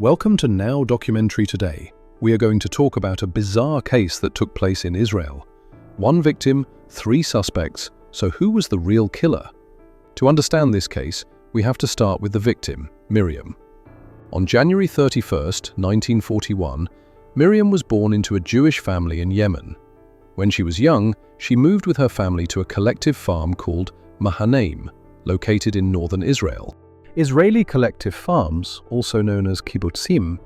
Welcome to Now Documentary Today. We are going to talk about a bizarre case that took place in Israel. One victim, 3 suspects. So who was the real killer? To understand this case, we have to start with the victim, Miriam. On January 31st, 1941, Miriam was born into a Jewish family in Yemen. When she was young, she moved with her family to a collective farm called Mahanaim, located in northern Israel. Israeli collective farms, also known as kibbutzim,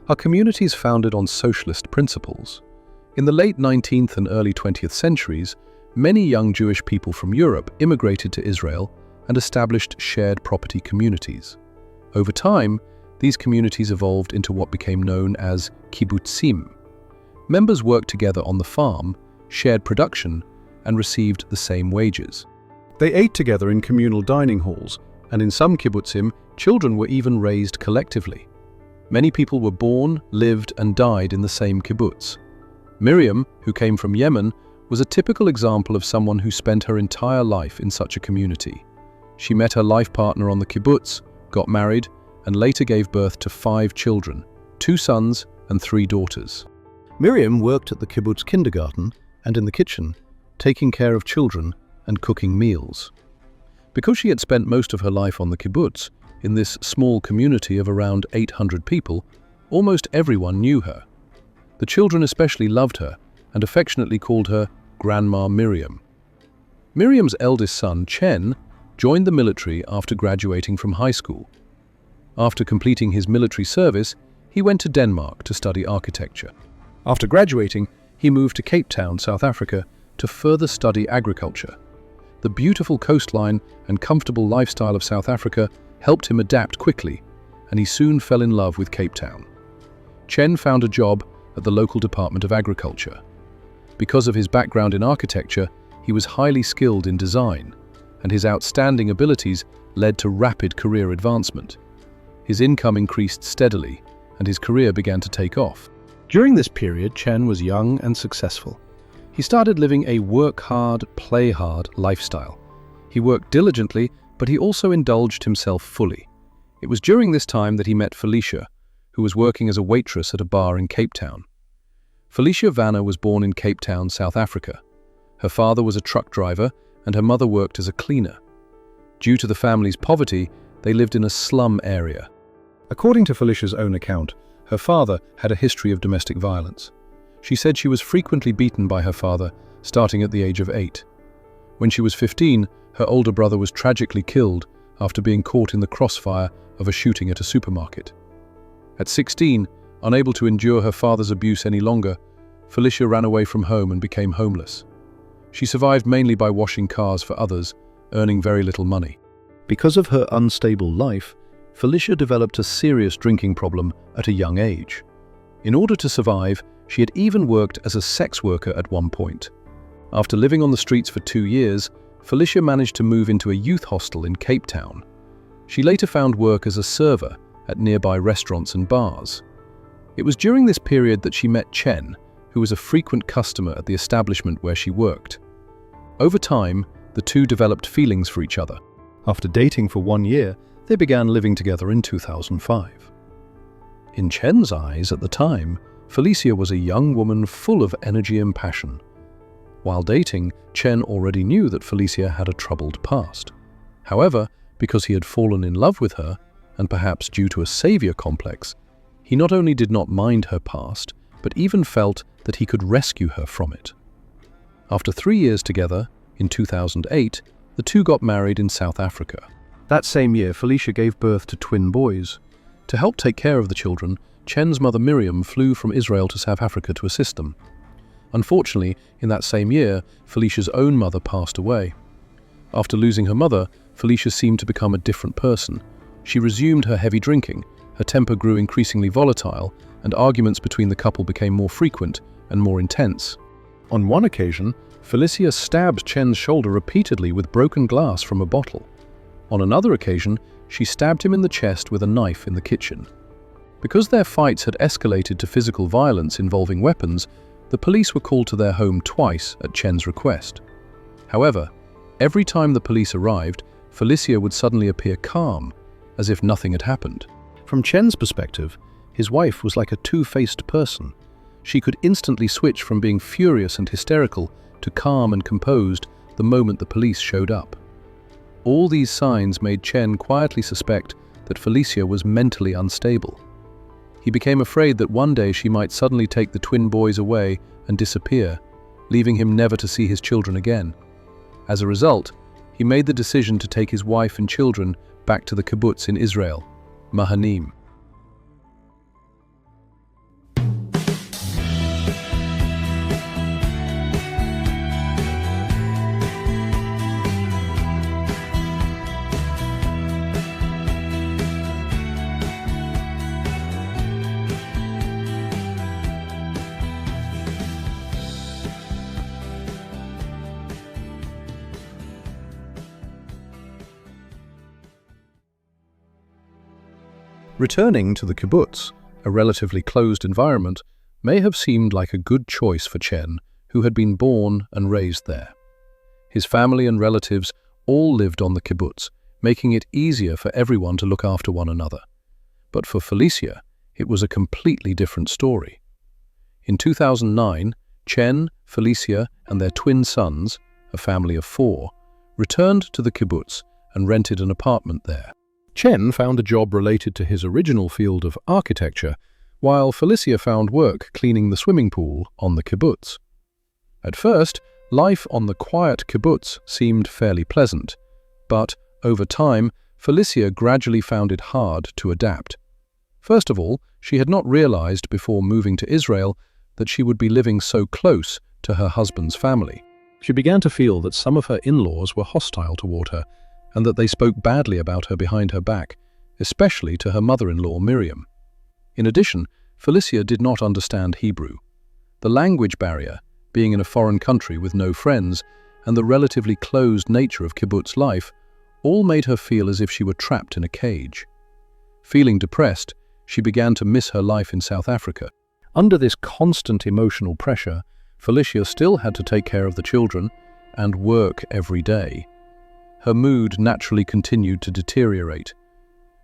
are communities founded on socialist principles. In the late 19th and early 20th centuries, many young Jewish people from Europe immigrated to Israel and established shared property communities. Over time, these communities evolved into what became known as kibbutzim. Members worked together on the farm, shared production, and received the same wages. They ate together in communal dining halls, and in some kibbutzim, children were even raised collectively. Many people were born, lived, and died in the same kibbutz. Miriam, who came from Yemen, was a typical example of someone who spent her entire life in such a community. She met her life partner on the kibbutz, got married, and later gave birth to 5 children, 2 sons and 3 daughters. Miriam worked at the kibbutz kindergarten and in the kitchen, taking care of children and cooking meals. Because she had spent most of her life on the kibbutz, in this small community of around 800 people, almost everyone knew her. The children especially loved her and affectionately called her Grandma Miriam. Miriam's eldest son, Chen, joined the military after graduating from high school. After completing his military service, he went to Denmark to study architecture. After graduating, he moved to Cape Town, South Africa, to further study agriculture. The beautiful coastline and comfortable lifestyle of South Africa helped him adapt quickly, and he soon fell in love with Cape Town. Chen found a job at the local Department of Agriculture. Because of his background in architecture, he was highly skilled in design, and his outstanding abilities led to rapid career advancement. His income increased steadily, and his career began to take off. During this period, Chen was young and successful. He started living a work hard, play hard lifestyle. He worked diligently, but he also indulged himself fully. It was during this time that he met Felicia, who was working as a waitress at a bar in Cape Town. Felicia Vanna was born in Cape Town, South Africa. Her father was a truck driver, and her mother worked as a cleaner. Due to the family's poverty, they lived in a slum area. According to Felicia's own account, her father had a history of domestic violence. She said she was frequently beaten by her father, starting at the age of 8. When she was 15, her older brother was tragically killed after being caught in the crossfire of a shooting at a supermarket. At 16, unable to endure her father's abuse any longer, Felicia ran away from home and became homeless. She survived mainly by washing cars for others, earning very little money. Because of her unstable life, Felicia developed a serious drinking problem at a young age. In order to survive, she had even worked as a sex worker at one point. After living on the streets for 2 years, Felicia managed to move into a youth hostel in Cape Town. She later found work as a server at nearby restaurants and bars. It was during this period that she met Chen, who was a frequent customer at the establishment where she worked. Over time, the two developed feelings for each other. After dating for 1 year, they began living together in 2005. In Chen's eyes at the time, Felicia was a young woman full of energy and passion. While dating, Chen already knew that Felicia had a troubled past. However, because he had fallen in love with her, and perhaps due to a savior complex, he not only did not mind her past, but even felt that he could rescue her from it. After 3 years together, in 2008, the two got married in South Africa. That same year, Felicia gave birth to twin boys. To help take care of the children, Chen's mother Miriam flew from Israel to South Africa to assist them. Unfortunately, in that same year, Felicia's own mother passed away. After losing her mother, Felicia seemed to become a different person. She resumed her heavy drinking, her temper grew increasingly volatile, and arguments between the couple became more frequent and more intense. On one occasion, Felicia stabbed Chen's shoulder repeatedly with broken glass from a bottle. On another occasion, she stabbed him in the chest with a knife in the kitchen. Because their fights had escalated to physical violence involving weapons, the police were called to their home twice at Chen's request. However, every time the police arrived, Felicia would suddenly appear calm, as if nothing had happened. From Chen's perspective, His wife was like a two-faced person. She could instantly switch from being furious and hysterical to calm and composed the moment the police showed up. All these signs made Chen quietly suspect that Felicia was mentally unstable. He became afraid that one day she might suddenly take the twin boys away and disappear, leaving him never to see his children again. As a result, he made the decision to take his wife and children back to the kibbutz in Israel, Mahanim. Returning to the kibbutz, a relatively closed environment, may have seemed like a good choice for Chen, who had been born and raised there. His family and relatives all lived on the kibbutz, making it easier for everyone to look after one another. But for Felicia, it was a completely different story. In 2009, Chen, Felicia, and their twin sons, a family of 4, returned to the kibbutz and rented an apartment there. Chen found a job related to his original field of architecture, while Felicia found work cleaning the swimming pool on the kibbutz. At first, life on the quiet kibbutz seemed fairly pleasant, but over time, Felicia gradually found it hard to adapt. First of all, she had not realized before moving to Israel that she would be living so close to her husband's family. She began to feel that some of her in-laws were hostile toward her, and that they spoke badly about her behind her back, especially to her mother-in-law Miriam. In addition, Felicia did not understand Hebrew. The language barrier, being in a foreign country with no friends, and the relatively closed nature of kibbutz life, all made her feel as if she were trapped in a cage. Feeling depressed, she began to miss her life in South Africa. Under this constant emotional pressure, Felicia still had to take care of the children and work every day. Her mood naturally continued to deteriorate.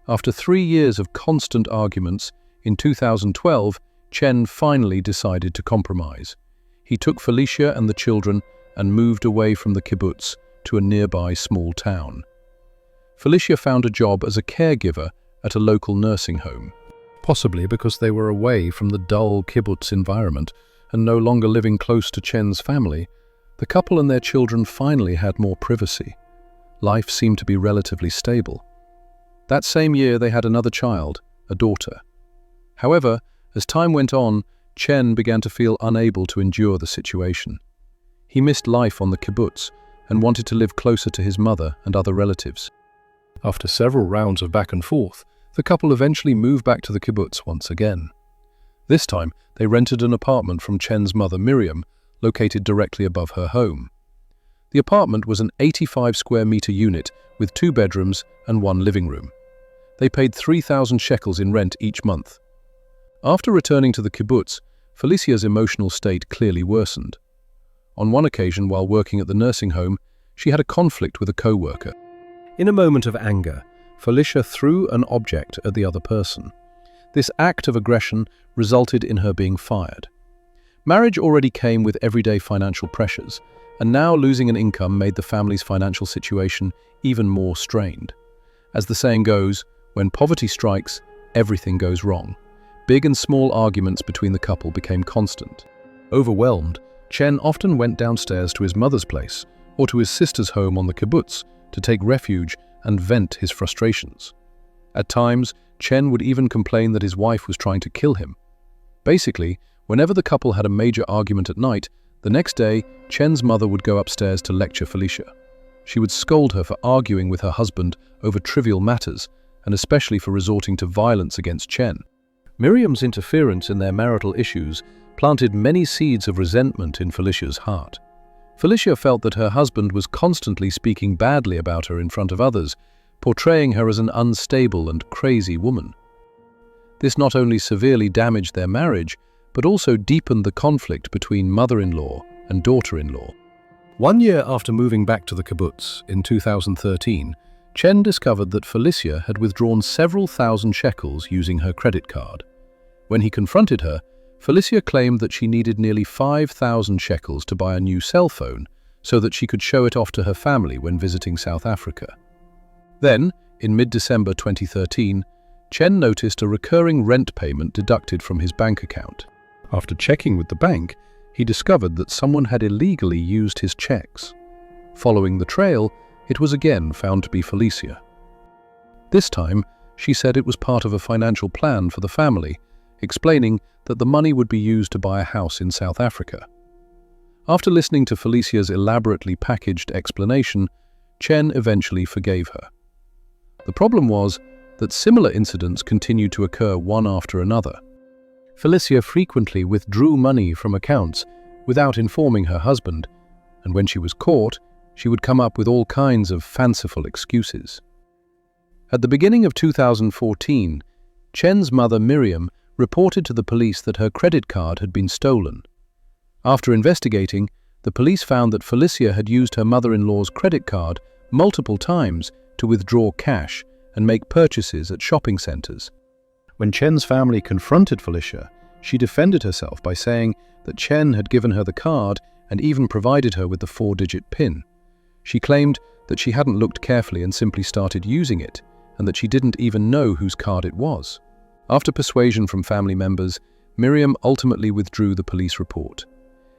After 3 years of constant arguments, in 2012, Chen finally decided to compromise. He took Felicia and the children and moved away from the kibbutz to a nearby small town. Felicia found a job as a caregiver at a local nursing home. Possibly because they were away from the dull kibbutz environment and no longer living close to Chen's family, the couple and their children finally had more privacy. Life seemed to be relatively stable. That same year they had another child, a daughter. However, as time went on, Chen began to feel unable to endure the situation. He missed life on the kibbutz and wanted to live closer to his mother and other relatives. After several rounds of back and forth, the couple eventually moved back to the kibbutz once again. This time, they rented an apartment from Chen's mother Miriam, located directly above her home. The apartment was an 85 square meter unit with 2 bedrooms and 1 living room. They paid 3,000 shekels in rent each month. After returning to the kibbutz, Felicia's emotional state clearly worsened. On one occasion, while working at the nursing home, she had a conflict with a co-worker. In a moment of anger, Felicia threw an object at the other person. This act of aggression resulted in her being fired. Marriage already came with everyday financial pressures, and now losing an income made the family's financial situation even more strained. As the saying goes, when poverty strikes, everything goes wrong. Big and small arguments between the couple became constant. Overwhelmed, Chen often went downstairs to his mother's place or to his sister's home on the kibbutz to take refuge and vent his frustrations. At times, Chen would even complain that his wife was trying to kill him. Basically, whenever the couple had a major argument at night, the next day, Chen's mother would go upstairs to lecture Felicia. She would scold her for arguing with her husband over trivial matters, and especially for resorting to violence against Chen. Miriam's interference in their marital issues planted many seeds of resentment in Felicia's heart. Felicia felt that her husband was constantly speaking badly about her in front of others, portraying her as an unstable and crazy woman. This not only severely damaged their marriage, but also deepened the conflict between mother-in-law and daughter-in-law. 1 year after moving back to the kibbutz in 2013, Chen discovered that Felicia had withdrawn several thousand shekels using her credit card. When he confronted her, Felicia claimed that she needed nearly 5,000 shekels to buy a new cell phone so that she could show it off to her family when visiting South Africa. Then, in mid-December 2013, Chen noticed a recurring rent payment deducted from his bank account. After checking with the bank, he discovered that someone had illegally used his checks. Following the trail, it was again found to be Felicia. This time, she said it was part of a financial plan for the family, explaining that the money would be used to buy a house in South Africa. After listening to Felicia's elaborately packaged explanation, Chen eventually forgave her. The problem was that similar incidents continued to occur one after another. Felicia frequently withdrew money from accounts without informing her husband, and when she was caught, she would come up with all kinds of fanciful excuses. At the beginning of 2014, Chen's mother Miriam reported to the police that her credit card had been stolen. After investigating, the police found that Felicia had used her mother-in-law's credit card multiple times to withdraw cash and make purchases at shopping centers. When Chen's family confronted Felicia, she defended herself by saying that Chen had given her the card and even provided her with the 4-digit PIN. She claimed that she hadn't looked carefully and simply started using it, and that she didn't even know whose card it was. After persuasion from family members, Miriam ultimately withdrew the police report.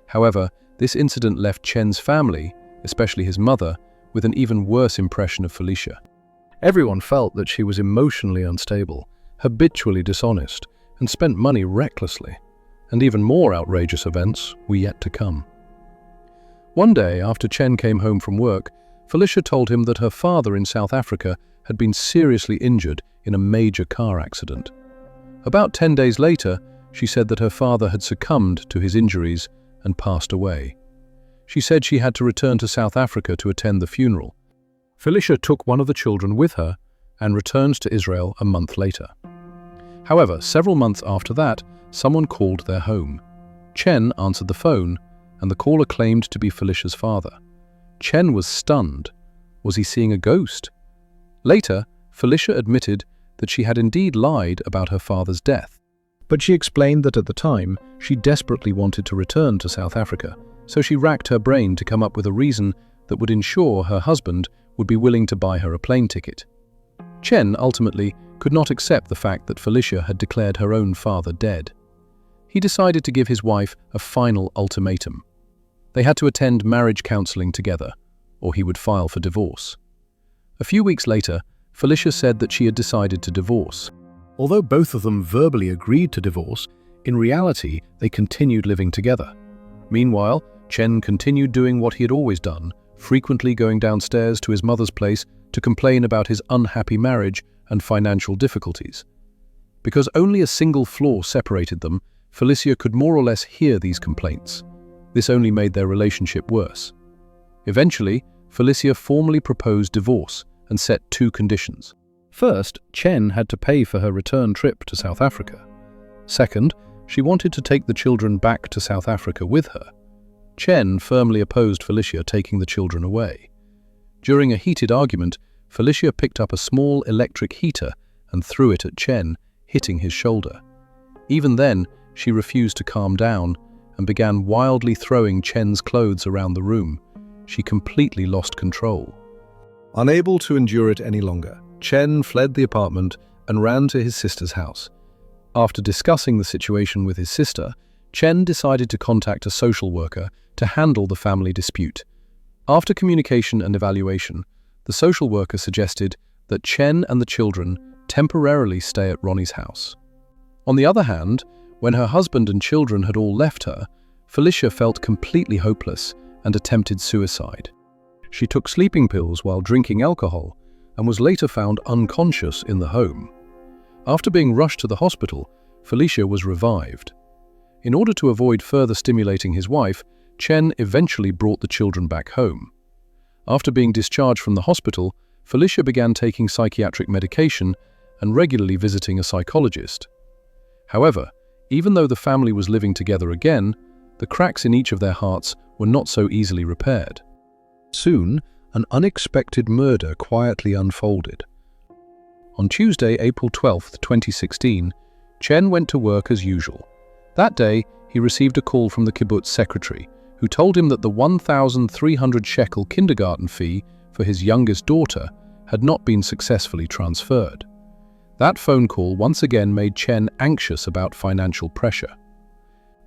However, this incident left Chen's family, especially his mother, with an even worse impression of Felicia. Everyone felt that she was emotionally unstable, habitually dishonest, and spent money recklessly. And even more outrageous events were yet to come. One day, after Chen came home from work, Felicia told him that her father in South Africa had been seriously injured in a major car accident. About 10 days later, she said that her father had succumbed to his injuries and passed away. She said she had to return to South Africa to attend the funeral. Felicia took one of the children with her and returned to Israel a month later. However, several months after that, someone called their home. Chen answered the phone, and the caller claimed to be Felicia's father. Chen was stunned. Was he seeing a ghost? Later, Felicia admitted that she had indeed lied about her father's death. But she explained that at the time, she desperately wanted to return to South Africa, so she racked her brain to come up with a reason that would ensure her husband would be willing to buy her a plane ticket. Chen ultimately could not accept the fact that Felicia had declared her own father dead. He decided to give his wife a final ultimatum. They had to attend marriage counseling together, or he would file for divorce. A few weeks later, Felicia said that she had decided to divorce. Although both of them verbally agreed to divorce, in reality they continued living together. Meanwhile, Chen continued doing what he had always done, frequently going downstairs to his mother's place to complain about his unhappy marriage and financial difficulties. Because only a single floor separated them, Felicia could more or less hear these complaints. This only made their relationship worse. Eventually, Felicia formally proposed divorce and set 2 conditions. First, Chen had to pay for her return trip to South Africa. Second, she wanted to take the children back to South Africa with her. Chen firmly opposed Felicia taking the children away. During a heated argument, Felicia picked up a small electric heater and threw it at Chen, hitting his shoulder. Even then, she refused to calm down and began wildly throwing Chen's clothes around the room. She completely lost control. Unable to endure it any longer, Chen fled the apartment and ran to his sister's house. After discussing the situation with his sister, Chen decided to contact a social worker to handle the family dispute. After communication and evaluation, the social worker suggested that Chen and the children temporarily stay at Ronnie's house. On the other hand, when her husband and children had all left her, Felicia felt completely hopeless and attempted suicide. She took sleeping pills while drinking alcohol and was later found unconscious in the home. After being rushed to the hospital, Felicia was revived. In order to avoid further stimulating his wife, Chen eventually brought the children back home. After being discharged from the hospital, Felicia began taking psychiatric medication and regularly visiting a psychologist. However, even though the family was living together again, the cracks in each of their hearts were not so easily repaired. Soon, an unexpected murder quietly unfolded. On Tuesday, April 12, 2016, Chen went to work as usual. That day, he received a call from the kibbutz secretary, who told him that the 1,300 shekel kindergarten fee for his youngest daughter had not been successfully transferred. That phone call once again made Chen anxious about financial pressure.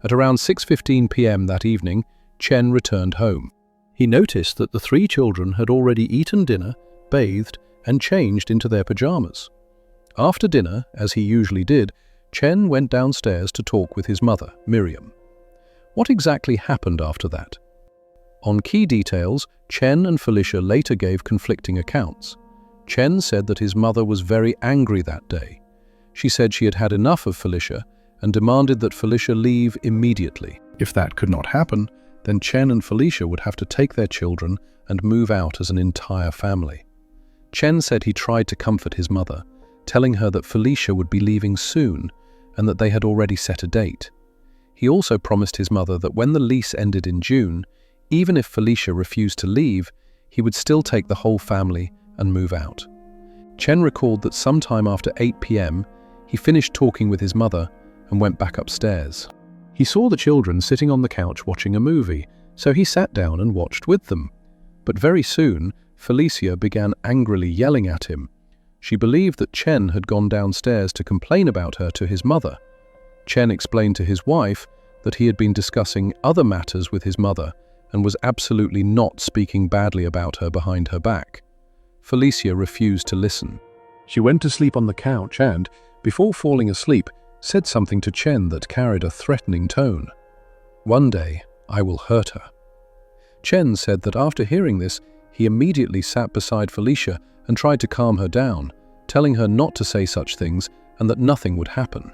At around 6:15 p.m. that evening, Chen returned home. He noticed that the 3 children had already eaten dinner, bathed, and changed into their pajamas. After dinner, as he usually did, Chen went downstairs to talk with his mother, Miriam. What exactly happened after that? On key details, Chen and Felicia later gave conflicting accounts. Chen said that his mother was very angry that day. She said she had had enough of Felicia and demanded that Felicia leave immediately. If that could not happen, then Chen and Felicia would have to take their children and move out as an entire family. Chen said he tried to comfort his mother, telling her that Felicia would be leaving soon and that they had already set a date. He also promised his mother that when the lease ended in June, even if Felicia refused to leave, he would still take the whole family and move out. Chen recalled that sometime after 8 p.m., he finished talking with his mother and went back upstairs. He saw the children sitting on the couch watching a movie, so he sat down and watched with them. But very soon, Felicia began angrily yelling at him. She believed that Chen had gone downstairs to complain about her to his mother. Chen explained to his wife that he had been discussing other matters with his mother and was absolutely not speaking badly about her behind her back. Felicia refused to listen. She went to sleep on the couch and, before falling asleep, said something to Chen that carried a threatening tone. "One day, I will hurt her." Chen said that after hearing this, he immediately sat beside Felicia and tried to calm her down, telling her not to say such things and that nothing would happen.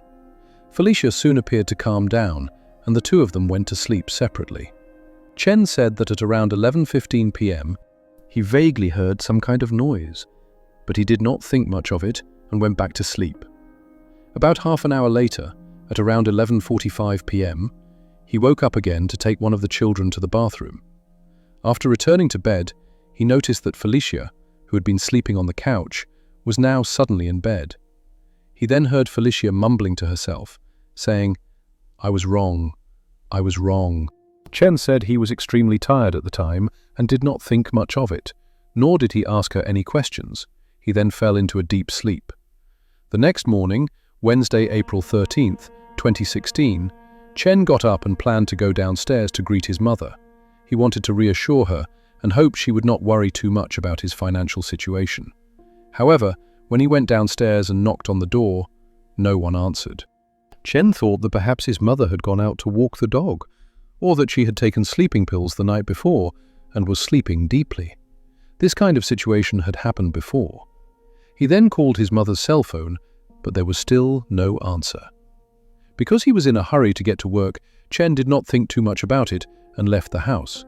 Felicia soon appeared to calm down, and the two of them went to sleep separately. Chen said that at around 11:15 p.m., he vaguely heard some kind of noise, but he did not think much of it and went back to sleep. About half an hour later, at around 11:45 p.m., he woke up again to take one of the children to the bathroom. After returning to bed, he noticed that Felicia, who had been sleeping on the couch, was now suddenly in bed. He then heard Felicia mumbling to herself, saying, "I was wrong. I was wrong." Chen said he was extremely tired at the time and did not think much of it, nor did he ask her any questions. He then fell into a deep sleep. The next morning, Wednesday, April 13th, 2016, Chen got up and planned to go downstairs to greet his mother. He wanted to reassure her and hoped she would not worry too much about his financial situation. However, when he went downstairs and knocked on the door, no one answered. Chen thought that perhaps his mother had gone out to walk the dog, or that she had taken sleeping pills the night before and was sleeping deeply. This kind of situation had happened before. He then called his mother's cell phone, but there was still no answer. Because he was in a hurry to get to work, Chen did not think too much about it and left the house.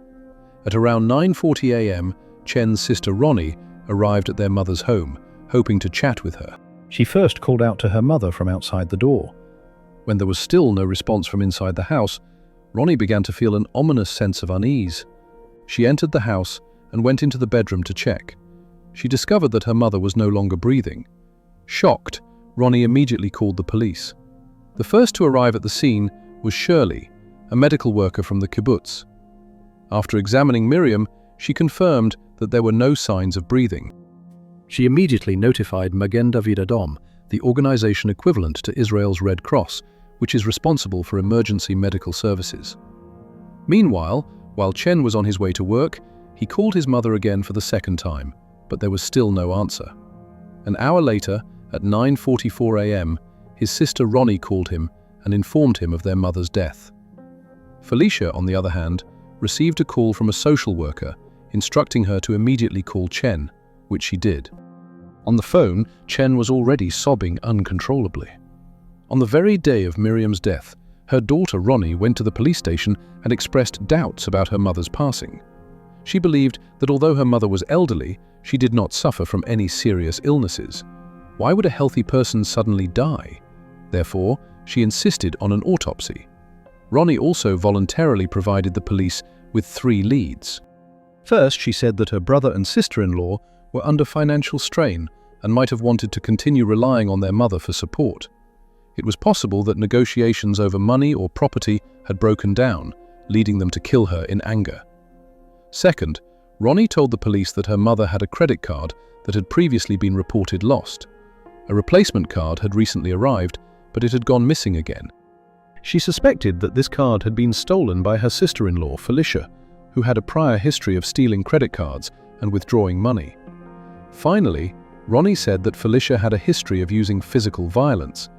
At around 9:40 a.m., Chen's sister Ronnie arrived at their mother's home, hoping to chat with her. She first called out to her mother from outside the door. When there was still no response from inside the house, Ronnie began to feel an ominous sense of unease. She entered the house and went into the bedroom to check. She discovered that her mother was no longer breathing. Shocked, Ronnie immediately called the police. The first to arrive at the scene was Shirley, a medical worker from the kibbutz. After examining Miriam, she confirmed that there were no signs of breathing. She immediately notified Magen David Adom, the organization equivalent to Israel's Red Cross, which is responsible for emergency medical services. Meanwhile, while Chen was on his way to work, he called his mother again for the second time, but there was still no answer. An hour later, at 9:44 a.m., his sister Ronnie called him and informed him of their mother's death. Felicia, on the other hand, received a call from a social worker instructing her to immediately call Chen, which she did. On the phone, Chen was already sobbing uncontrollably. On the very day of Miriam's death, her daughter Ronnie went to the police station and expressed doubts about her mother's passing. She believed that although her mother was elderly, she did not suffer from any serious illnesses. Why would a healthy person suddenly die? Therefore, she insisted on an autopsy. Ronnie also voluntarily provided the police with 3 leads. First, she said that her brother and sister-in-law were under financial strain and might have wanted to continue relying on their mother for support. It was possible that negotiations over money or property had broken down, leading them to kill her in anger. Second, Ronnie told the police that her mother had a credit card that had previously been reported lost. A replacement card had recently arrived, but it had gone missing again. She suspected that this card had been stolen by her sister-in-law, Felicia, who had a prior history of stealing credit cards and withdrawing money. Finally, Ronnie said that Felicia had a history of using physical violence.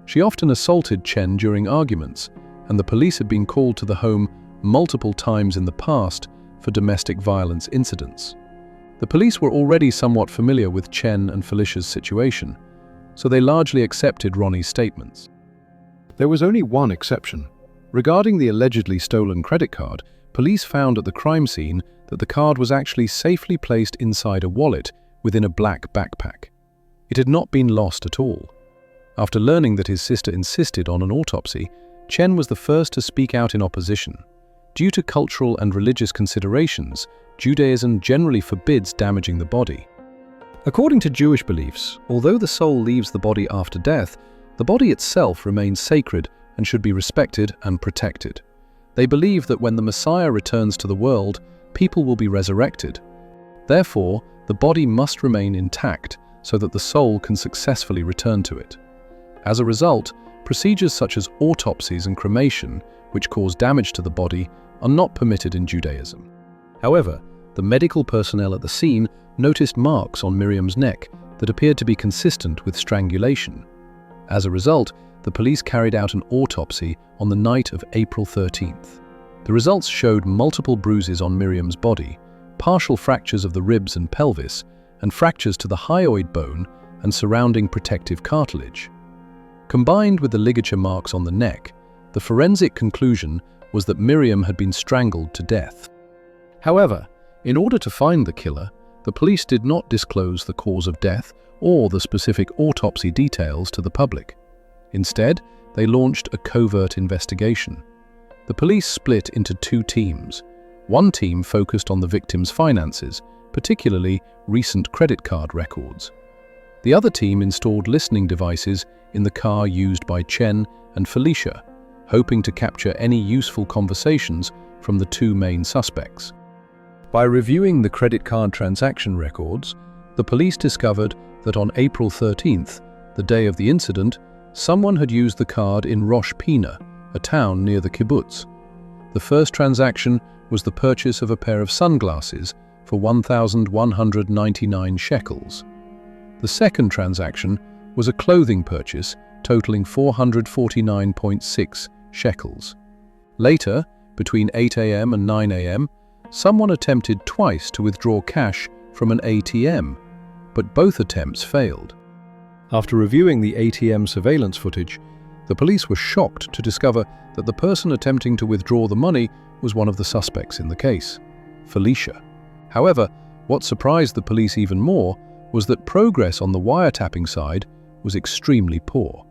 She often assaulted Chen during arguments, and the police had been called to the home multiple times in the past for domestic violence incidents. The police were already somewhat familiar with Chen and Felicia's situation, so they largely accepted Ronnie's statements. There was only one exception. Regarding the allegedly stolen credit card, police found at the crime scene that the card was actually safely placed inside a wallet within a black backpack. It had not been lost at all. After learning that his sister insisted on an autopsy, Chen was the first to speak out in opposition. Due to cultural and religious considerations, Judaism generally forbids damaging the body. According to Jewish beliefs, although the soul leaves the body after death, the body itself remains sacred and should be respected and protected. They believe that when the Messiah returns to the world, people will be resurrected. Therefore, the body must remain intact so that the soul can successfully return to it. As a result, procedures such as autopsies and cremation, which cause damage to the body, are not permitted in Judaism. However, the medical personnel at the scene noticed marks on Miriam's neck that appeared to be consistent with strangulation. As a result, the police carried out an autopsy on the night of April 13th. The results showed multiple bruises on Miriam's body, partial fractures of the ribs and pelvis, and fractures to the hyoid bone and surrounding protective cartilage. Combined with the ligature marks on the neck, the forensic conclusion was that Miriam had been strangled to death. However, in order to find the killer, the police did not disclose the cause of death or the specific autopsy details to the public. Instead, they launched a covert investigation. The police split into two teams. One team focused on the victim's finances, particularly recent credit card records. The other team installed listening devices in the car used by Chen and Felicia, hoping to capture any useful conversations from the two main suspects. By reviewing the credit card transaction records, the police discovered that on April 13th, the day of the incident, someone had used the card in Rosh Pina, a town near the Kibbutz. The first transaction was the purchase of a pair of sunglasses for 1,199 shekels. The second transaction was a clothing purchase totaling 449.6 shekels. Later, between 8 a.m. and 9 a.m., someone attempted twice to withdraw cash from an ATM, but both attempts failed. After reviewing the ATM surveillance footage, the police were shocked to discover that the person attempting to withdraw the money was one of the suspects in the case, Felicia. However, what surprised the police even more was that progress on the wiretapping side was extremely poor.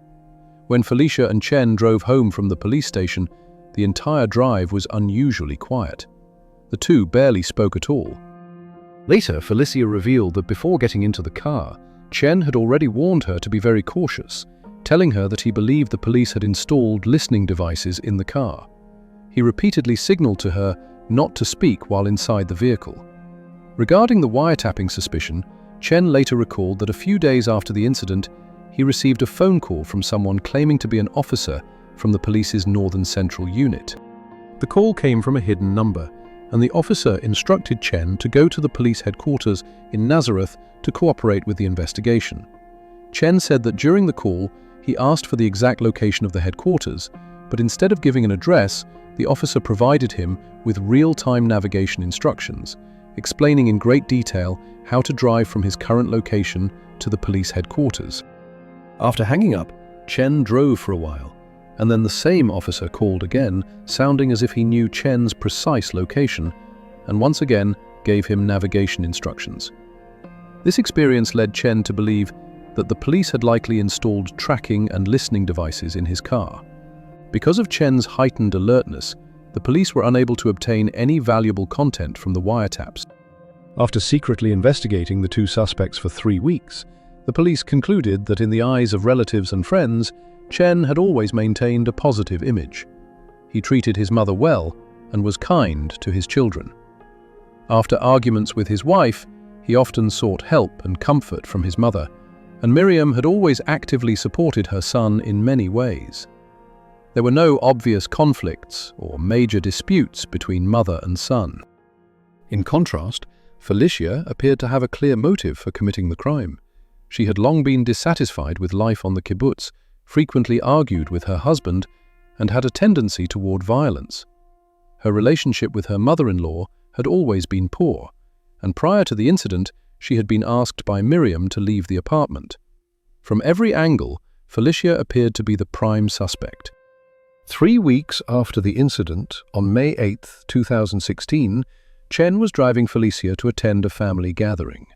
When Felicia and Chen drove home from the police station, the entire drive was unusually quiet. The two barely spoke at all. Later, Felicia revealed that before getting into the car, Chen had already warned her to be very cautious, telling her that he believed the police had installed listening devices in the car. He repeatedly signaled to her not to speak while inside the vehicle. Regarding the wiretapping suspicion, Chen later recalled that a few days after the incident, he received a phone call from someone claiming to be an officer from the police's Northern Central Unit. The call came from a hidden number, and the officer instructed Chen to go to the police headquarters in Nazareth to cooperate with the investigation. Chen said that during the call, he asked for the exact location of the headquarters, but instead of giving an address, the officer provided him with real-time navigation instructions, explaining in great detail how to drive from his current location to the police headquarters. After hanging up, Chen drove for a while, and then the same officer called again, sounding as if he knew Chen's precise location, and once again gave him navigation instructions. This experience led Chen to believe that the police had likely installed tracking and listening devices in his car. Because of Chen's heightened alertness, the police were unable to obtain any valuable content from the wiretaps. After secretly investigating the two suspects for 3 weeks, the police concluded that in the eyes of relatives and friends, Chen had always maintained a positive image. He treated his mother well and was kind to his children. After arguments with his wife, he often sought help and comfort from his mother, and Miriam had always actively supported her son in many ways. There were no obvious conflicts or major disputes between mother and son. In contrast, Felicia appeared to have a clear motive for committing the crime. She had long been dissatisfied with life on the kibbutz, frequently argued with her husband, and had a tendency toward violence. Her relationship with her mother-in-law had always been poor, and prior to the incident, she had been asked by Miriam to leave the apartment. From every angle, Felicia appeared to be the prime suspect. 3 weeks after the incident, on May 8, 2016, Chen was driving Felicia to attend a family gathering.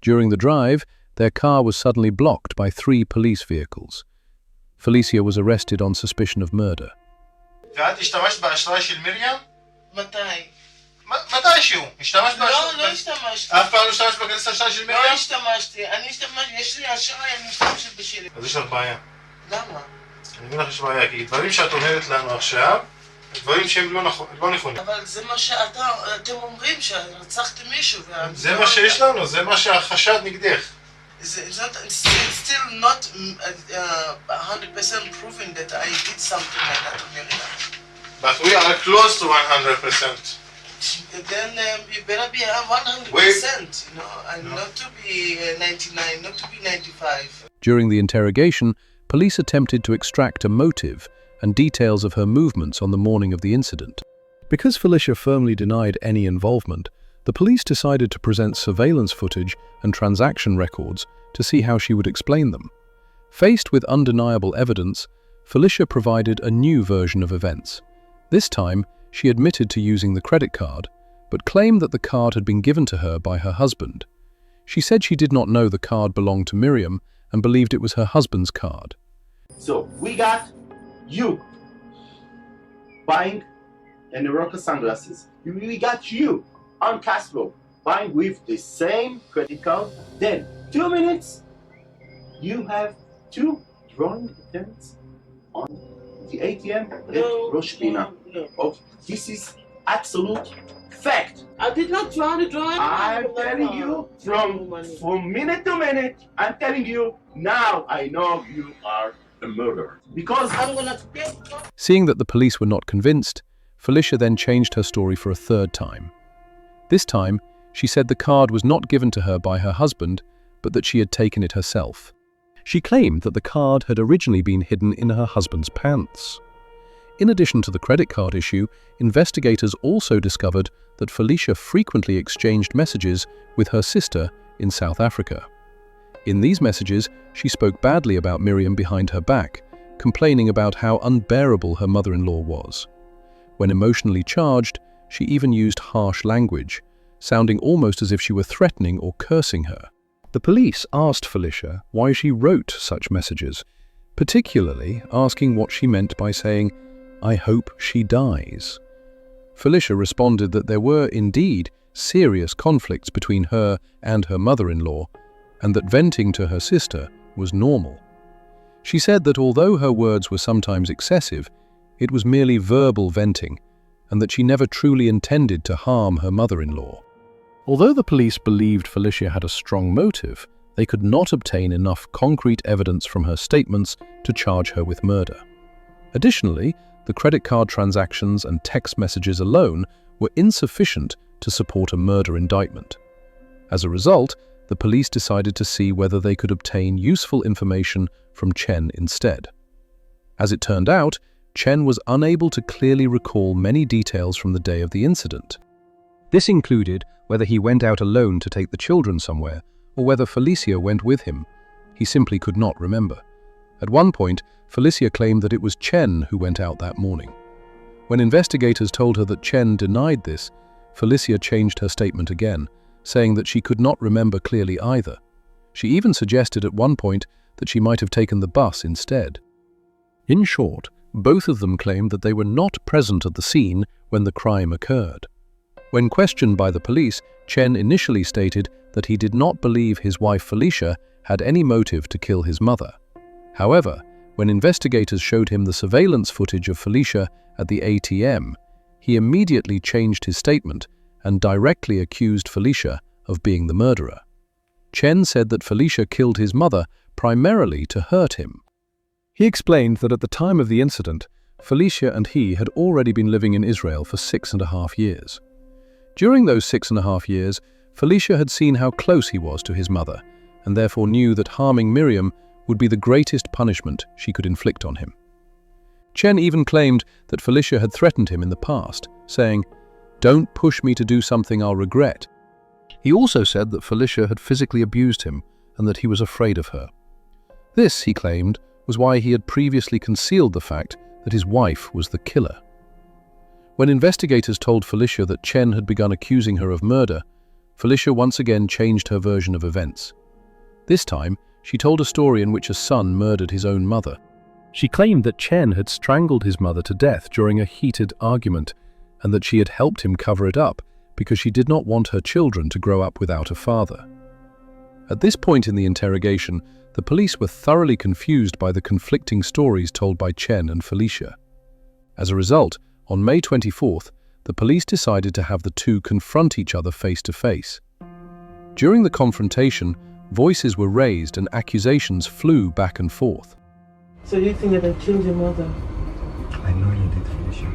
During the drive, their car was suddenly blocked by 3 police vehicles. Felicia was arrested on suspicion of murder. ואת השתמשת באשראי של מרים? מתי? מתישהו. השתמשת באשראי? לא השתמשתי. אף פעם לא השתמשת בכרטיס האשראי של מרים? לא השתמשתי. יש לי אשראי, אני משתמשת בשלי. אז יש לך בעיה. למה? אני מבין לך יש בעיה, כי דברים שאת אומרת לנו עכשיו, דברים שהם לא נכונים. אבל זה מה שאתם אומרים, שרצחתם מישהו. זה מה שיש לנו, זה מה שהחשד נגדך. It's still not 100% proven that I did something like that to Miriam. But we are close to 100%. Then you better be 100%, you know, and not to be 99, not to be 95. During the interrogation, police attempted to extract a motive and details of her movements on the morning of the incident. Because Felicia firmly denied any involvement, the police decided to present surveillance footage and transaction records to see how she would explain them. Faced with undeniable evidence, Felicia provided a new version of events. This time, she admitted to using the credit card, but claimed that the card had been given to her by her husband. She said she did not know the card belonged to Miriam and believed it was her husband's card. So we got you buying Roca sunglasses. We got you on Castro buying with the same credit card. Then 2 minutes, you have 2 drawing attempts on the ATM at Rosh Pina. No. This is absolute fact. I did not try to drive. I'm telling you from minute to minute, I'm telling you now I know you are a murderer. Because I'm gonna get. Seeing that the police were not convinced, Felicia then changed her story for a 3rd time. This time, she said the card was not given to her by her husband, but that she had taken it herself. She claimed that the card had originally been hidden in her husband's pants. In addition to the credit card issue, investigators also discovered that Felicia frequently exchanged messages with her sister in South Africa. In these messages, she spoke badly about Miriam behind her back, complaining about how unbearable her mother-in-law was. When emotionally charged, she even used harsh language, sounding almost as if she were threatening or cursing her. The police asked Felicia why she wrote such messages, particularly asking what she meant by saying, "I hope she dies." Felicia responded that there were indeed serious conflicts between her and her mother-in-law, and that venting to her sister was normal. She said that although her words were sometimes excessive, it was merely verbal venting, and that she never truly intended to harm her mother-in-law. Although the police believed Felicia had a strong motive, they could not obtain enough concrete evidence from her statements to charge her with murder. Additionally, the credit card transactions and text messages alone were insufficient to support a murder indictment. As a result, the police decided to see whether they could obtain useful information from Chen instead. As it turned out, Chen was unable to clearly recall many details from the day of the incident. This included whether he went out alone to take the children somewhere, or whether Felicia went with him. He simply could not remember. At one point, Felicia claimed that it was Chen who went out that morning. When investigators told her that Chen denied this, Felicia changed her statement again, saying that she could not remember clearly either. She even suggested at one point that she might have taken the bus instead. In short, both of them claimed that they were not present at the scene when the crime occurred. When questioned by the police, Chen initially stated that he did not believe his wife Felicia had any motive to kill his mother. However, When investigators showed him the surveillance footage of Felicia at the ATM, he immediately changed his statement and directly accused Felicia of being the murderer. Chen said that Felicia killed his mother primarily to hurt him. He explained that at the time of the incident, Felicia and he had already been living in Israel for 6.5 years. During those 6.5 years, Felicia had seen how close he was to his mother, and therefore knew that harming Miriam would be the greatest punishment she could inflict on him. Chen even claimed that Felicia had threatened him in the past, saying, "Don't push me to do something I'll regret." He also said that Felicia had physically abused him and that he was afraid of her. This, he claimed, was why he had previously concealed the fact that his wife was the killer. When investigators told Felicia that Chen had begun accusing her of murder, Felicia once again changed her version of events. This time, she told a story in which a son murdered his own mother. She claimed that Chen had strangled his mother to death during a heated argument, and that she had helped him cover it up because she did not want her children to grow up without a father. At this point in the interrogation, the police were thoroughly confused by the conflicting stories told by Chen and Felicia. As a result, on May 24th, the police decided to have the two confront each other face to face. During the confrontation, voices were raised and accusations flew back and forth. So you think that I killed your mother? I know you did, Felicia.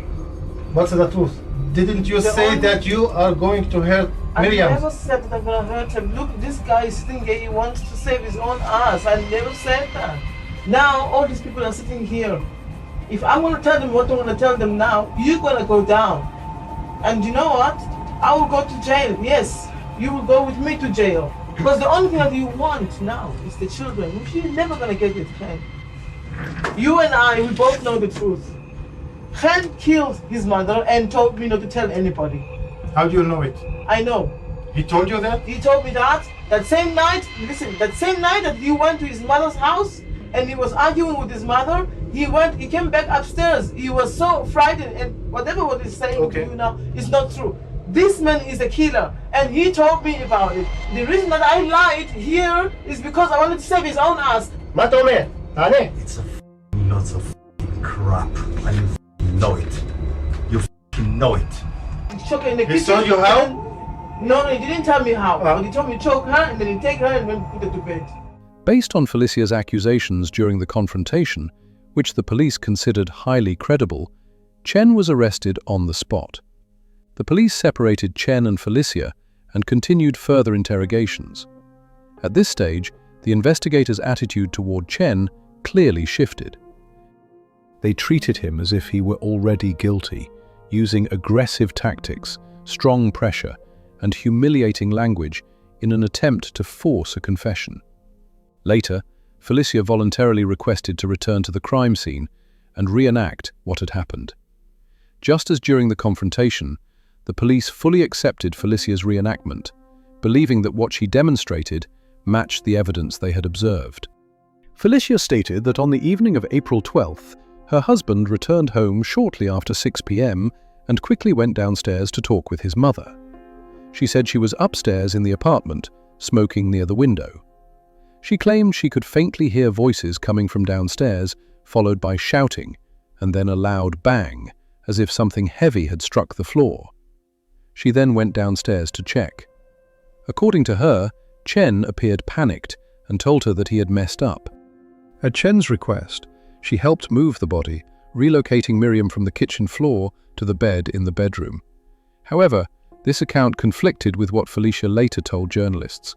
What's the truth? Didn't you say that you are going to hurt Miriam? I never said that I'm gonna hurt him. Look, this guy is thinking he wants to save his own ass. I never said that. Now all these people are sitting here. If I want to tell them what I want to tell them now, you're gonna go down. And you know what? I will go to jail. Yes, you will go with me to jail. Because the only thing that you want now is the children. You're never gonna get it, Chen. You and I, we both know the truth. Chen killed his mother and told me not to tell anybody. How do you know it? I know. He told you that? He told me that same night, listen, that same night that he went to his mother's house and he was arguing with his mother, he came back upstairs. He was so frightened, and whatever what he's saying to you now is not true. This man is a killer, and he told me about it. The reason that I lied here is because I wanted to save his own ass. Matome, Tane. It's a lots of crap, and you know it. You know it. Choke her in the kitchen. He told you how? No, he didn't tell me how. But he told me choke her, and then he take her and went put her to bed. Based on Felicia's accusations during the confrontation, which the police considered highly credible, Chen was arrested on the spot. The police separated Chen and Felicia and continued further interrogations. At this stage, the investigators' attitude toward Chen clearly shifted. They treated him as if he were already guilty, using aggressive tactics, strong pressure, and humiliating language in an attempt to force a confession. Later, Felicia voluntarily requested to return to the crime scene and reenact what had happened. Just as during the confrontation, the police fully accepted Felicia's reenactment, believing that what she demonstrated matched the evidence they had observed. Felicia stated that on the evening of April 12th, her husband returned home shortly after 6 p.m. and quickly went downstairs to talk with his mother. She said she was upstairs in the apartment, smoking near the window. She claimed she could faintly hear voices coming from downstairs, followed by shouting, and then a loud bang, as if something heavy had struck the floor. She then went downstairs to check. According to her, Chen appeared panicked and told her that he had messed up. At Chen's request, she helped move the body, relocating Miriam from the kitchen floor to the bed in the bedroom. However, this account conflicted with what Felicia later told journalists.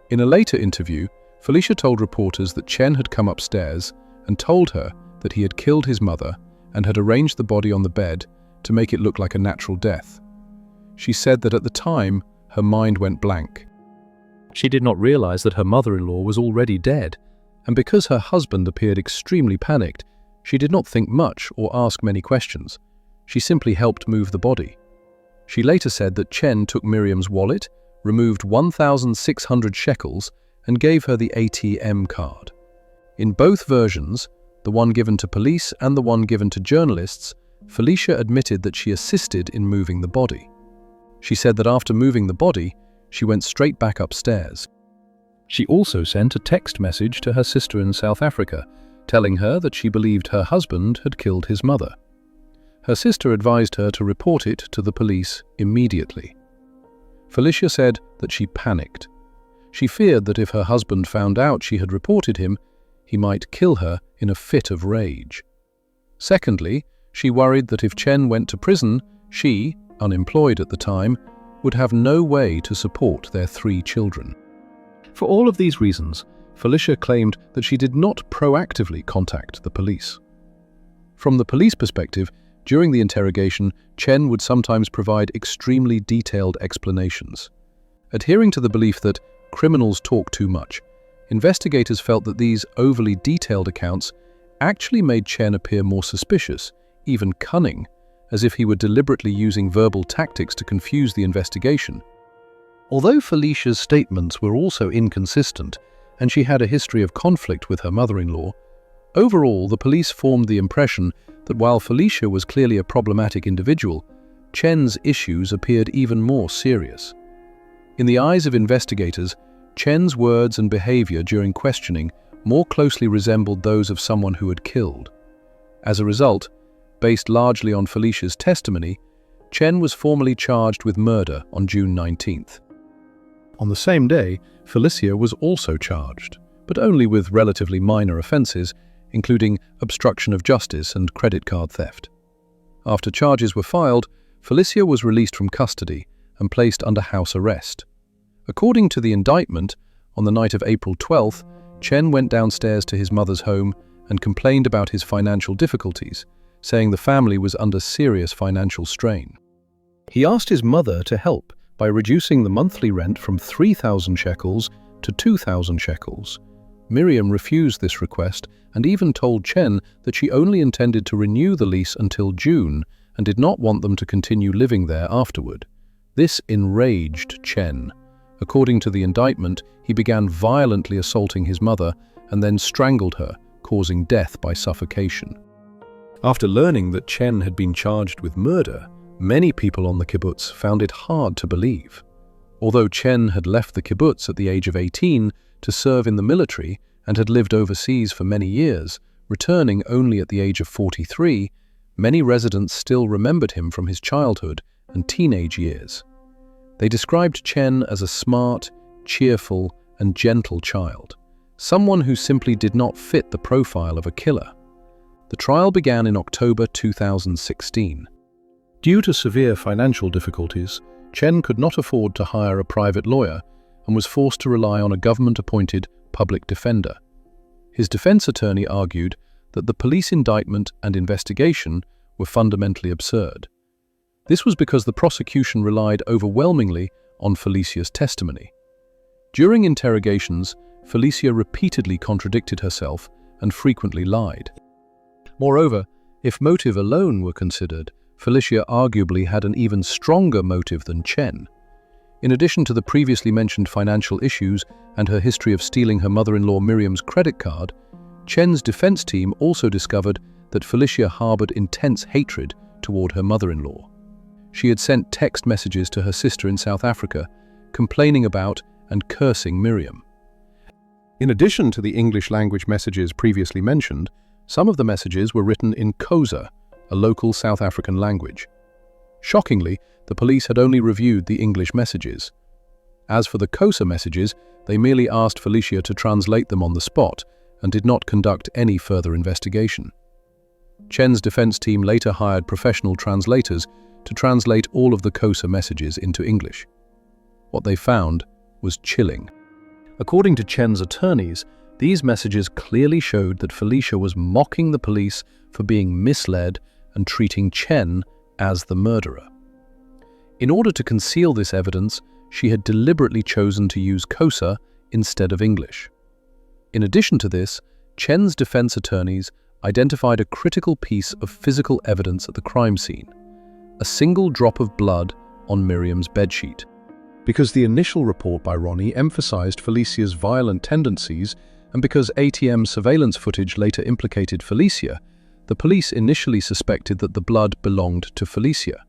In a later interview, Felicia told reporters that Chen had come upstairs and told her that he had killed his mother and had arranged the body on the bed to make it look like a natural death. She said that at the time, her mind went blank. She did not realize that her mother-in-law was already dead, and because her husband appeared extremely panicked, she did not think much or ask many questions. She simply helped move the body. She later said that Chen took Miriam's wallet, removed 1,600 shekels, and gave her the ATM card. In both versions, the one given to police and the one given to journalists, Felicia admitted that she assisted in moving the body. She said that after moving the body, she went straight back upstairs. She also sent a text message to her sister in South Africa, telling her that she believed her husband had killed his mother. Her sister advised her to report it to the police immediately. Felicia said that she panicked. She feared that if her husband found out she had reported him, he might kill her in a fit of rage. Secondly, she worried that if Chen went to prison, she, unemployed at the time, would have no way to support their 3 children. For all of these reasons, Felicia claimed that she did not proactively contact the police. From the police perspective, during the interrogation, Chen would sometimes provide extremely detailed explanations. Adhering to the belief that criminals talk too much, investigators felt that these overly detailed accounts actually made Chen appear more suspicious, even cunning, as if he were deliberately using verbal tactics to confuse the investigation. Although Felicia's statements were also inconsistent, and she had a history of conflict with her mother-in-law, overall the police formed the impression that while Felicia was clearly a problematic individual, Chen's issues appeared even more serious. In the eyes of investigators, Chen's words and behavior during questioning more closely resembled those of someone who had killed. As a result, based largely on Felicia's testimony, Chen was formally charged with murder on June 19th. On the same day, Felicia was also charged, but only with relatively minor offences, including obstruction of justice and credit card theft. After charges were filed, Felicia was released from custody and placed under house arrest. According to the indictment, on the night of April 12th, Chen went downstairs to his mother's home and complained about his financial difficulties, saying the family was under serious financial strain. He asked his mother to help by reducing the monthly rent from 3,000 shekels to 2,000 shekels. Miriam refused this request and even told Chen that she only intended to renew the lease until June and did not want them to continue living there afterward. This enraged Chen. According to the indictment, he began violently assaulting his mother and then strangled her, causing death by suffocation. After learning that Chen had been charged with murder, many people on the kibbutz found it hard to believe. Although Chen had left the kibbutz at the age of 18 to serve in the military and had lived overseas for many years, returning only at the age of 43, many residents still remembered him from his childhood and teenage years. They described Chen as a smart, cheerful, and gentle child, someone who simply did not fit the profile of a killer. The trial began in October 2016. Due to severe financial difficulties, Chen could not afford to hire a private lawyer and was forced to rely on a government-appointed public defender. His defense attorney argued that the police indictment and investigation were fundamentally absurd. This was because the prosecution relied overwhelmingly on Felicia's testimony. During interrogations, Felicia repeatedly contradicted herself and frequently lied. Moreover, if motive alone were considered, Felicia arguably had an even stronger motive than Chen. In addition to the previously mentioned financial issues and her history of stealing her mother-in-law Miriam's credit card, Chen's defense team also discovered that Felicia harbored intense hatred toward her mother-in-law. She had sent text messages to her sister in South Africa, complaining about and cursing Miriam. In addition to the English language messages previously mentioned, some of the messages were written in Xhosa, a local South African language. Shockingly, the police had only reviewed the English messages. As for the Xhosa messages, they merely asked Felicia to translate them on the spot and did not conduct any further investigation. Chen's defense team later hired professional translators to translate all of the Xhosa messages into English. What they found was chilling. According to Chen's attorneys, these messages clearly showed that Felicia was mocking the police for being misled and treating Chen as the murderer. In order to conceal this evidence, she had deliberately chosen to use Xhosa instead of English. In addition to this, Chen's defense attorneys identified a critical piece of physical evidence at the crime scene: a single drop of blood on Miriam's bedsheet. Because the initial report by Ronnie emphasized Felicia's violent tendencies, and because ATM surveillance footage later implicated Felicia, the police initially suspected that the blood belonged to Felicia.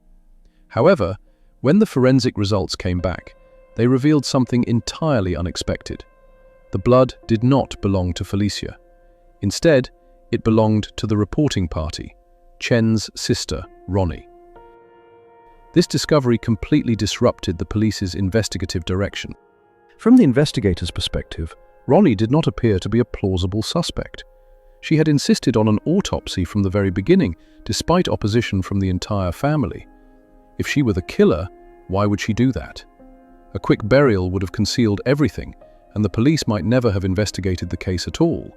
However, when the forensic results came back, they revealed something entirely unexpected. The blood did not belong to Felicia. Instead, It belonged to the reporting party, Chen's sister, Ronnie. This discovery completely disrupted the police's investigative direction. From the investigator's perspective, Ronnie did not appear to be a plausible suspect. She had insisted on an autopsy from the very beginning, despite opposition from the entire family. If she were the killer, why would she do that? A quick burial would have concealed everything, and the police might never have investigated the case at all.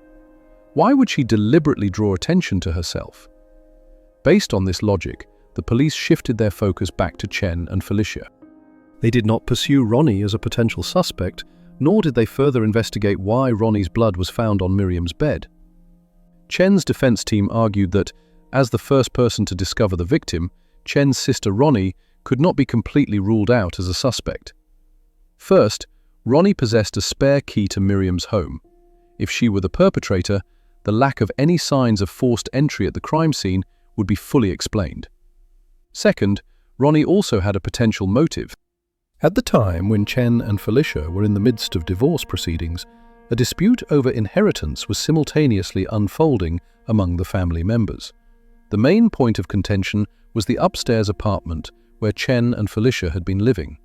Why would she deliberately draw attention to herself? Based on this logic, the police shifted their focus back to Chen and Felicia. They did not pursue Ronnie as a potential suspect, nor did they further investigate why Ronnie's blood was found on Miriam's bed. Chen's defense team argued that, as the first person to discover the victim, Chen's sister Ronnie could not be completely ruled out as a suspect. First, Ronnie possessed a spare key to Miriam's home. If she were the perpetrator, the lack of any signs of forced entry at the crime scene would be fully explained. Second, Ronnie also had a potential motive. At the time when Chen and Felicia were in the midst of divorce proceedings, a dispute over inheritance was simultaneously unfolding among the family members. The main point of contention was the upstairs apartment where Chen and Felicia had been living.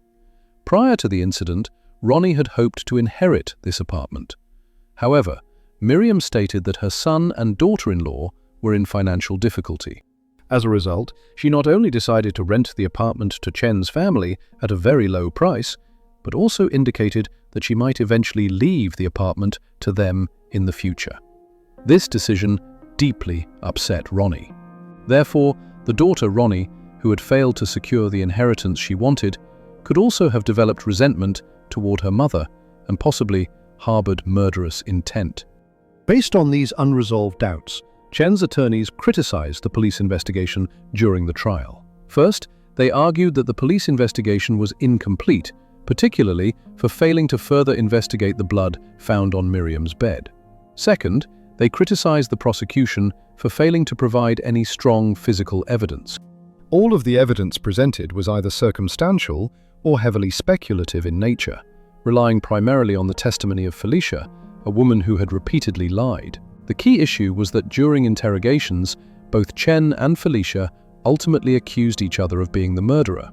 Prior to the incident, Ronnie had hoped to inherit this apartment. However, Miriam stated that her son and daughter-in-law were in financial difficulty. As a result, she not only decided to rent the apartment to Chen's family at a very low price, but also indicated that she might eventually leave the apartment to them in the future. This decision deeply upset Ronnie. Therefore, the daughter Ronnie, who had failed to secure the inheritance she wanted, could also have developed resentment toward her mother and possibly harbored murderous intent. Based on these unresolved doubts, Chen's attorneys criticized the police investigation during the trial. First, they argued that the police investigation was incomplete, particularly for failing to further investigate the blood found on Miriam's bed. Second, they criticized the prosecution for failing to provide any strong physical evidence. All of the evidence presented was either circumstantial or heavily speculative in nature, relying primarily on the testimony of Felicia, a woman who had repeatedly lied. The key issue was that during interrogations, both Chen and Felicia ultimately accused each other of being the murderer.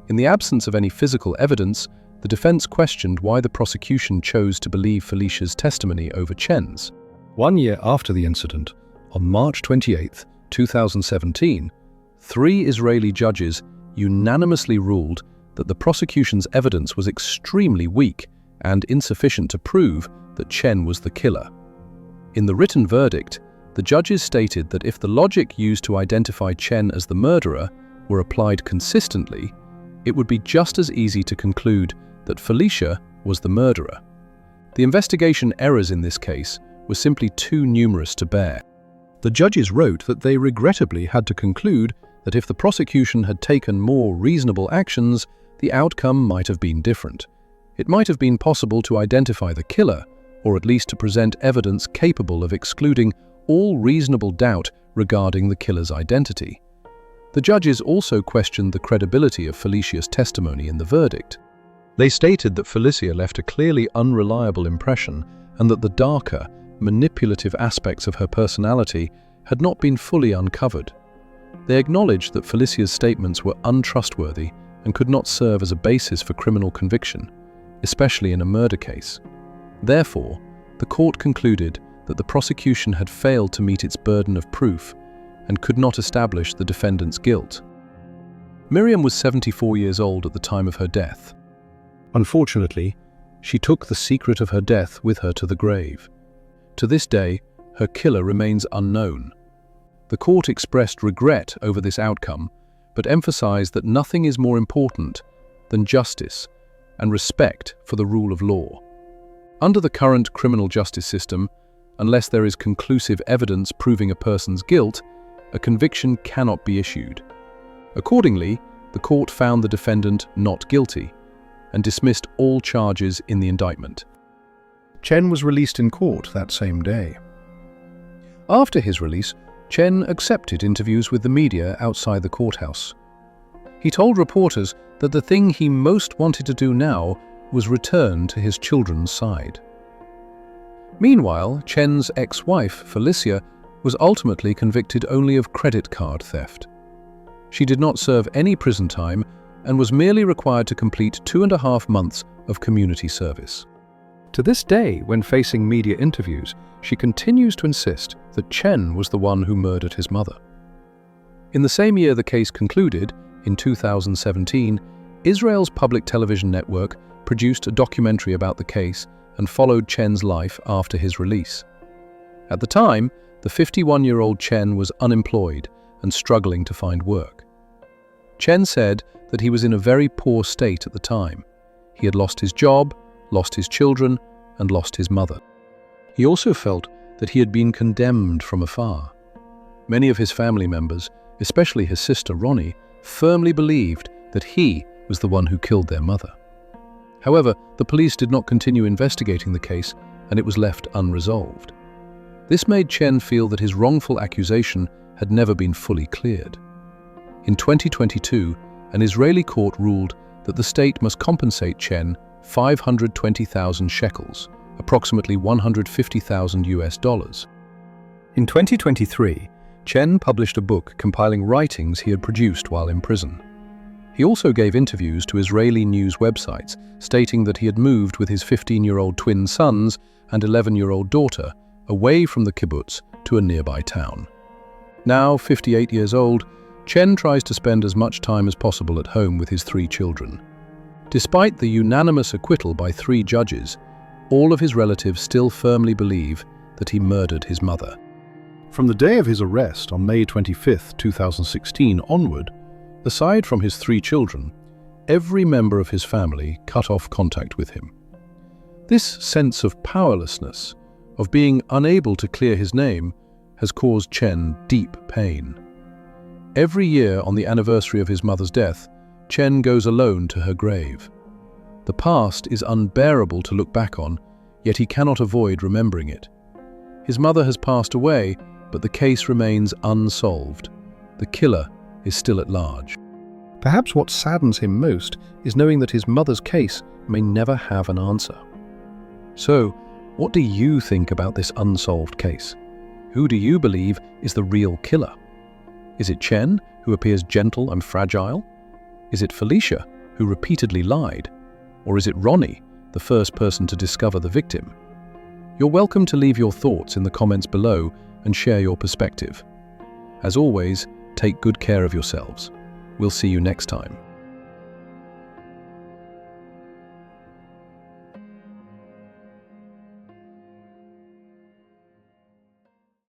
In the absence of any physical evidence, the defense questioned why the prosecution chose to believe Felicia's testimony over Chen's. 1 year after the incident, on March 28, 2017, 3 Israeli judges unanimously ruled that the prosecution's evidence was extremely weak and insufficient to prove that Chen was the killer. In the written verdict, the judges stated that if the logic used to identify Chen as the murderer were applied consistently, it would be just as easy to conclude that Felicia was the murderer. The investigation errors in this case were simply too numerous to bear. The judges wrote that they regrettably had to conclude that if the prosecution had taken more reasonable actions, the outcome might have been different. It might have been possible to identify the killer, or at least to present evidence capable of excluding all reasonable doubt regarding the killer's identity. The judges also questioned the credibility of Felicia's testimony in the verdict. They stated that Felicia left a clearly unreliable impression and that the darker, manipulative aspects of her personality had not been fully uncovered. They acknowledged that Felicia's statements were untrustworthy and could not serve as a basis for criminal conviction, especially in a murder case. Therefore, the court concluded that the prosecution had failed to meet its burden of proof and could not establish the defendant's guilt. Miriam was 74 years old at the time of her death. Unfortunately, she took the secret of her death with her to the grave. To this day, her killer remains unknown. The court expressed regret over this outcome, but emphasized that nothing is more important than justice and respect for the rule of law. Under the current criminal justice system, unless there is conclusive evidence proving a person's guilt, a conviction cannot be issued. Accordingly, the court found the defendant not guilty and dismissed all charges in the indictment. Chen was released in court that same day. After his release, Chen accepted interviews with the media outside the courthouse. He told reporters that the thing he most wanted to do now was return to his children's side. Meanwhile, Chen's ex-wife, Felicia, was ultimately convicted only of credit card theft. She did not serve any prison time and was merely required to complete 2.5 months of community service. To this day, when facing media interviews, she continues to insist that Chen was the one who murdered his mother. In the same year the case concluded, in 2017, Israel's public television network produced a documentary about the case and followed Chen's life after his release. At the time, the 51-year-old Chen was unemployed and struggling to find work. Chen said that he was in a very poor state at the time. He had lost his job, lost his children, and lost his mother. He also felt that he had been condemned from afar. Many of his family members, especially his sister Ronnie, firmly believed that he was the one who killed their mother. However, the police did not continue investigating the case, and it was left unresolved. This made Chen feel that his wrongful accusation had never been fully cleared. In 2022, an Israeli court ruled that the state must compensate Chen 520,000 shekels, approximately $150,000. In 2023, Chen published a book compiling writings he had produced while in prison. He also gave interviews to Israeli news websites, stating that he had moved with his 15-year-old twin sons and 11-year-old daughter away from the kibbutz to a nearby town. Now, 58 years old, Chen tries to spend as much time as possible at home with his 3 children. Despite the unanimous acquittal by 3 judges, all of his relatives still firmly believe that he murdered his mother. From the day of his arrest on May 25, 2016 onward, aside from his 3 children, every member of his family cut off contact with him. This sense of powerlessness, of being unable to clear his name, has caused Chen deep pain. Every year on the anniversary of his mother's death, Chen goes alone to her grave. The past is unbearable to look back on, yet he cannot avoid remembering it. His mother has passed away, but the case remains unsolved. The killer is still at large. Perhaps what saddens him most is knowing that his mother's case may never have an answer. So, what do you think about this unsolved case? Who do you believe is the real killer? Is it Chen, who appears gentle and fragile? Is it Felicia, who repeatedly lied? Or is it Ronnie, the first person to discover the victim? You're welcome to leave your thoughts in the comments below and share your perspective. As always, take good care of yourselves. We'll see you next time.